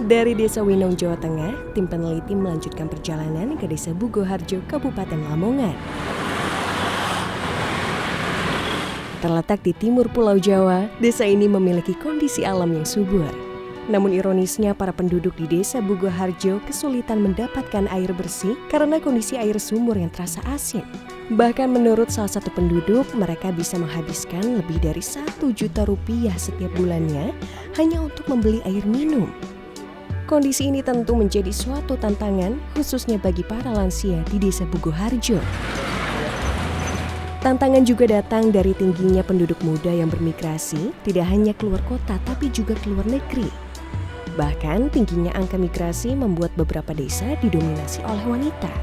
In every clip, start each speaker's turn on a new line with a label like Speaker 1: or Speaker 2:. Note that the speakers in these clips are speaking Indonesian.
Speaker 1: Dari Desa Winong, Jawa Tengah, tim peneliti melanjutkan perjalanan ke Desa Bugoharjo, Kabupaten Lamongan. Terletak di timur Pulau Jawa, desa ini memiliki kondisi alam yang subur. Namun ironisnya para penduduk di Desa Bugoharjo kesulitan mendapatkan air bersih karena kondisi air sumur yang terasa asin. Bahkan menurut salah satu penduduk, mereka bisa menghabiskan lebih dari 1 juta rupiah setiap bulannya hanya untuk membeli air minum. Kondisi ini tentu menjadi suatu tantangan khususnya bagi para lansia di Desa Bugoharjo. Tantangan juga datang dari tingginya penduduk muda yang bermigrasi, tidak hanya keluar kota tapi juga keluar negeri. Bahkan tingginya angka migrasi membuat beberapa desa didominasi oleh wanita.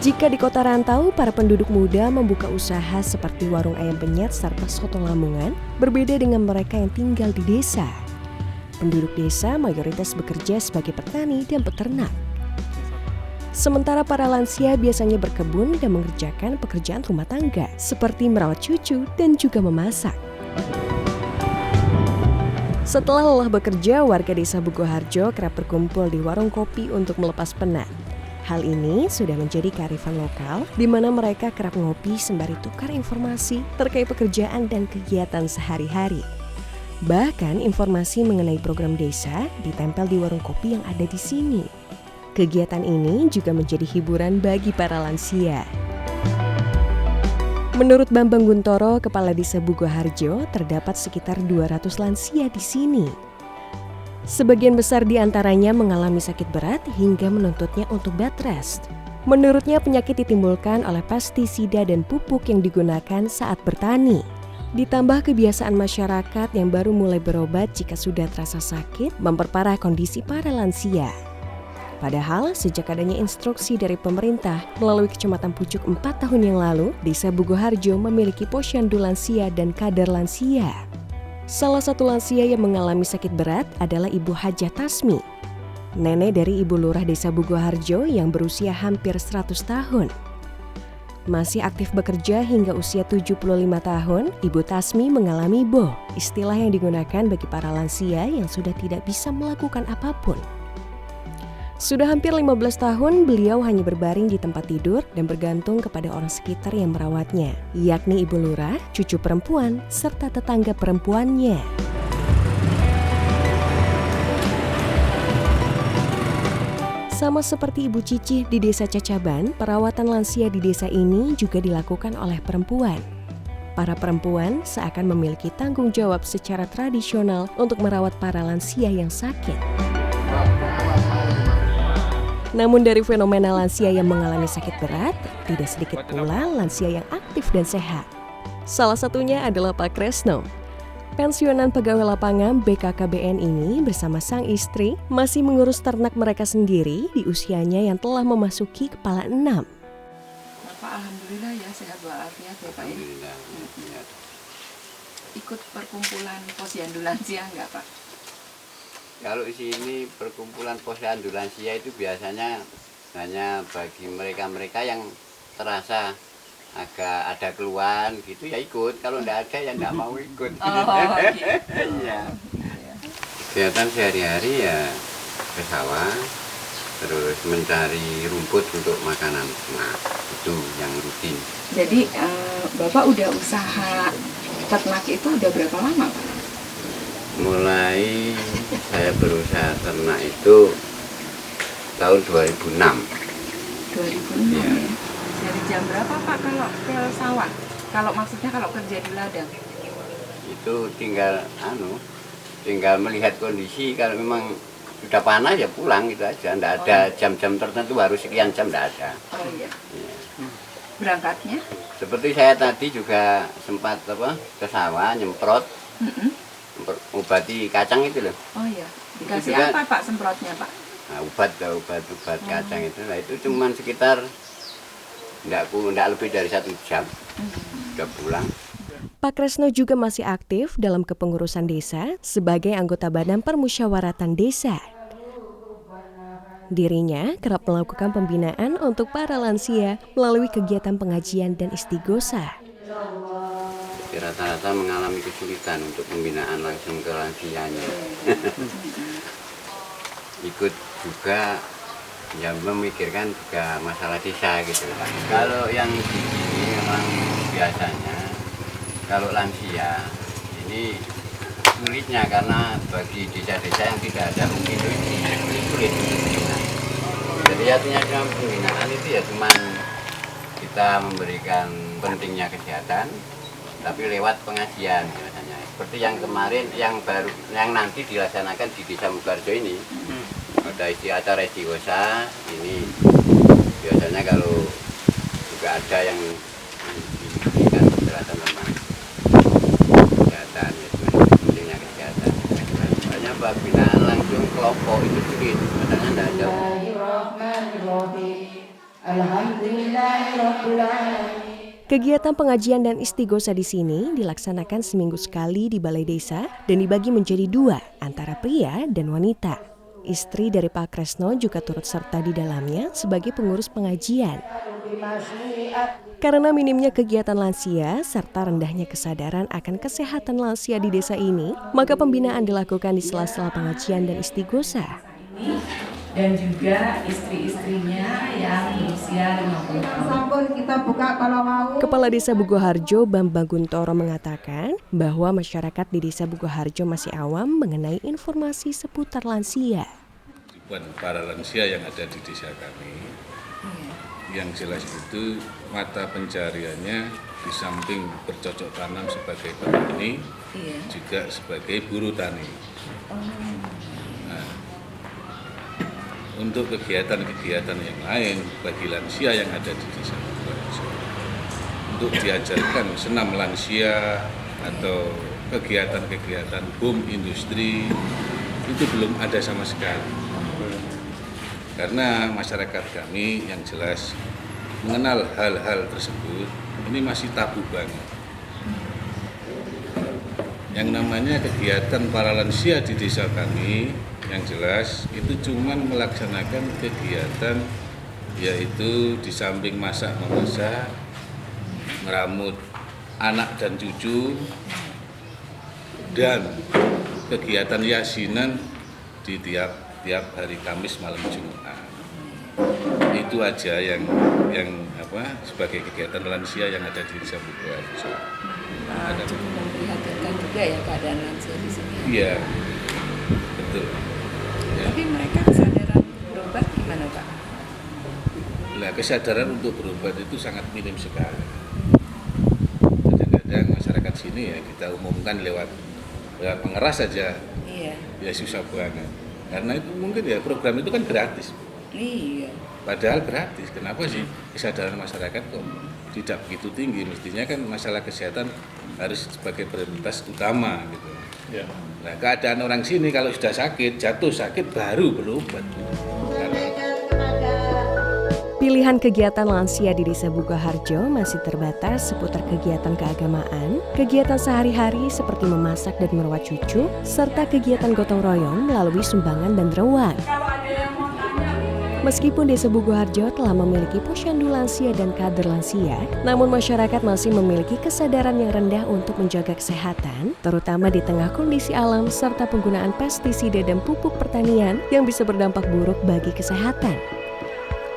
Speaker 1: Jika di kota rantau, para penduduk muda membuka usaha seperti warung ayam penyet serta soto Lamongan, berbeda dengan mereka yang tinggal di desa. Penduduk desa mayoritas bekerja sebagai petani dan peternak. Sementara para lansia biasanya berkebun dan mengerjakan pekerjaan rumah tangga seperti merawat cucu dan juga memasak. Setelah lelah bekerja, warga Desa Bugoharjo kerap berkumpul di warung kopi untuk melepas penat. Hal ini sudah menjadi kearifan lokal di mana mereka kerap ngopi sembari tukar informasi terkait pekerjaan dan kegiatan sehari-hari. Bahkan informasi mengenai program desa ditempel di warung kopi yang ada di sini. Kegiatan ini juga menjadi hiburan bagi para lansia. Menurut Bambang Guntoro, Kepala Desa Bugoharjo, terdapat sekitar 200 lansia di sini. Sebagian besar di antaranya mengalami sakit berat hingga menuntutnya untuk bed rest. Menurutnya penyakit ditimbulkan oleh pestisida dan pupuk yang digunakan saat bertani. Ditambah kebiasaan masyarakat yang baru mulai berobat jika sudah terasa sakit, memperparah kondisi para lansia. Padahal sejak adanya instruksi dari pemerintah melalui Kecamatan Pucuk 4 tahun yang lalu, Desa Bugoharjo memiliki posyandu lansia dan kader lansia. Salah satu lansia yang mengalami sakit berat adalah Ibu Hajah Tasmi, nenek dari Ibu Lurah Desa Bugoharjo yang berusia hampir 100 tahun. Masih aktif bekerja hingga usia 75 tahun, Ibu Tasmi mengalami BOH, istilah yang digunakan bagi para lansia yang sudah tidak bisa melakukan apapun. Sudah hampir 15 tahun, beliau hanya berbaring di tempat tidur dan bergantung kepada orang sekitar yang merawatnya, yakni Ibu Lurah, cucu perempuan, serta tetangga perempuannya. Sama seperti Ibu Cicih di Desa Cacaban, perawatan lansia di desa ini juga dilakukan oleh perempuan. Para perempuan seakan memiliki tanggung jawab secara tradisional untuk merawat para lansia yang sakit. Namun dari fenomena lansia yang mengalami sakit berat, tidak sedikit pula lansia yang aktif dan sehat. Salah satunya adalah Pak Kresno. Pensiunan pegawai lapangan BKKBN ini bersama sang istri masih mengurus ternak mereka sendiri di usianya yang telah memasuki kepala 6.
Speaker 2: Bapak alhamdulillah ya sehat walafiat ya Pak.
Speaker 3: Alhamdulillah.
Speaker 2: Ikut perkumpulan posyandu lansia enggak Pak?
Speaker 3: Kalau di sini perkumpulan posyandu lansia itu biasanya hanya bagi mereka-mereka yang terasa agak ada keluhan gitu ya ikut. Kalau enggak ada ya enggak mau ikut. Iya. Kegiatan sehari-hari ya ke sawah, terus mencari rumput untuk makanan ternak, itu yang rutin.
Speaker 2: Jadi Bapak udah usaha ternak itu udah berapa lama Pak?
Speaker 3: Mulai saya berusaha ternak itu tahun 2006.
Speaker 2: 2006 ya. Dari jam berapa Pak kalau ke sawah? Kalau maksudnya kalau kerja di ladang?
Speaker 3: Itu tinggal melihat kondisi, kalau memang sudah panas ya pulang gitu aja, enggak ada jam-jam tertentu harus sekian jam, enggak ada.
Speaker 2: Oh iya.
Speaker 3: Ya.
Speaker 2: Berangkatnya?
Speaker 3: Seperti saya tadi juga sempat ke sawah nyemprot. Obati kacang itu loh.
Speaker 2: Oh iya. Dikasih
Speaker 3: juga,
Speaker 2: apa Pak semprotnya Pak?
Speaker 3: Nah, obat kacang itu. Nah, itu cuma sekitar enggak lebih dari 1 jam. Sudah pulang.
Speaker 1: Pak Kresno juga masih aktif dalam kepengurusan desa sebagai anggota Badan Permusyawaratan Desa. Dirinya kerap melakukan pembinaan untuk para lansia melalui kegiatan pengajian dan istighosa.
Speaker 3: rata-rata mengalami kesulitan untuk pembinaan langsung ke lansianya. Ikut juga ya memikirkan juga masalah desa gitu kan. Kalau yang di sini memang biasanya kalau lansia ini sulitnya karena bagi desa-desa yang tidak ada mungkin sulit untuk membina. Jadi artinya cuma pembinaan itu ya cuma kita memberikan pentingnya kesehatan, tapi lewat pengajian biasanya. Seperti yang kemarin, yang nanti dilaksanakan di Desa Mukarjo ini, ada acara istiqosa ini biasanya kalau juga ada yang diberikan penjelasan tentang kesehatan, yaitu pentingnya kesehatan. Banyak pembinaan langsung kelompok itu sulit, kadang tidak ada.
Speaker 1: Kegiatan pengajian dan istighosa di sini dilaksanakan seminggu sekali di balai desa dan dibagi menjadi 2 antara pria dan wanita. Istri dari Pak Kresno juga turut serta di dalamnya sebagai pengurus pengajian. Karena minimnya kegiatan lansia serta rendahnya kesadaran akan kesehatan lansia di desa ini, maka pembinaan dilakukan di sela-sela pengajian dan istighosa.
Speaker 2: Dan juga istri-istrinya yang berusia 50 tahun.
Speaker 4: Kita buka kalau mau.
Speaker 1: Kepala Desa Bugoharjo Bambang Guntoro mengatakan bahwa masyarakat di Desa Bugoharjo masih awam mengenai informasi seputar lansia.
Speaker 5: Para lansia yang ada di desa kami, yang jelas itu mata pencariannya di samping bercocok tanam sebagai petani, juga sebagai buruh tani. Untuk kegiatan-kegiatan yang lain bagi lansia yang ada di desa Bugoharjo, untuk diajarkan senam lansia atau kegiatan-kegiatan boom industri itu belum ada sama sekali, karena masyarakat kami yang jelas mengenal hal-hal tersebut ini masih tabu banget. Yang namanya kegiatan para lansia di desa kami yang jelas itu cuma melaksanakan kegiatan, yaitu di samping masak-memasak, meramut anak dan cucu, dan kegiatan yasinan di tiap hari Kamis malam Jumat. Itu aja yang sebagai kegiatan lansia yang ada di Desa Bugoharjo.
Speaker 4: Cukup memprihatinkan juga ya keadaan lansia di sini.
Speaker 5: Iya, betul. Ya.
Speaker 4: Tapi mereka kesadaran berobat gimana Pak?
Speaker 5: Nah, kesadaran untuk berobat itu sangat minim sekali. Kadang-kadang masyarakat sini ya kita umumkan lewat pengeras saja.
Speaker 4: Iya.
Speaker 5: Ya susah banget. Karena itu mungkin ya program itu kan gratis.
Speaker 4: Iya.
Speaker 5: Padahal gratis. Kenapa sih kesadaran masyarakat kok tidak begitu tinggi? Mestinya kan masalah kesehatan harus sebagai prioritas utama gitu. Ya. Nah, keadaan orang sini kalau sudah sakit, jatuh sakit baru berobat.
Speaker 1: Pilihan kegiatan lansia di Desa Bugoharjo masih terbatas seputar kegiatan keagamaan, kegiatan sehari-hari seperti memasak dan merawat cucu, serta kegiatan gotong royong melalui sumbangan dan derewang. Meskipun Desa Bugoharjo telah memiliki posyandu lansia dan kader lansia, namun masyarakat masih memiliki kesadaran yang rendah untuk menjaga kesehatan, terutama di tengah kondisi alam serta penggunaan pestisida dan pupuk pertanian yang bisa berdampak buruk bagi kesehatan.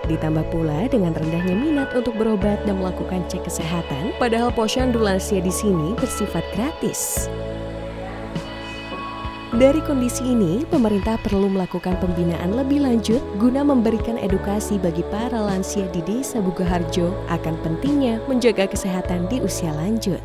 Speaker 1: Ditambah pula dengan rendahnya minat untuk berobat dan melakukan cek kesehatan, padahal posyandu lansia di sini bersifat gratis. Dari kondisi ini, pemerintah perlu melakukan pembinaan lebih lanjut guna memberikan edukasi bagi para lansia di Desa Bugoharjo akan pentingnya menjaga kesehatan di usia lanjut.